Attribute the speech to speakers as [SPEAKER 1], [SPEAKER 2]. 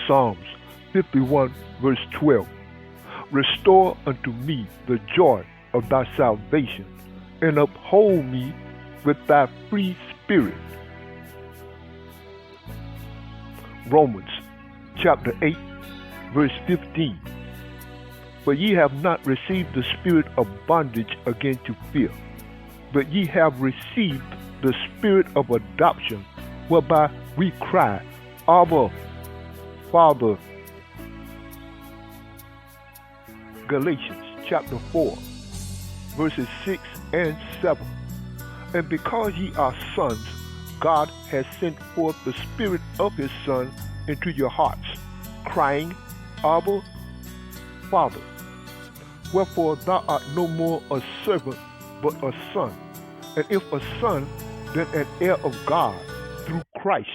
[SPEAKER 1] Psalms 51 verse 12. Restore unto me the joy of thy salvation, and uphold me with thy free spirit. Romans chapter 8 verse 15. For ye have not received the spirit of bondage again to fear, but ye have received the spirit of adoption, whereby we cry, Abba, Father. Galatians chapter 4, verses 6 and 7. And because ye are sons, God has sent forth the Spirit of his Son into your hearts, crying, Abba, Father. Wherefore thou art no more a servant, but a son. And if a son, then an heir of God through Christ.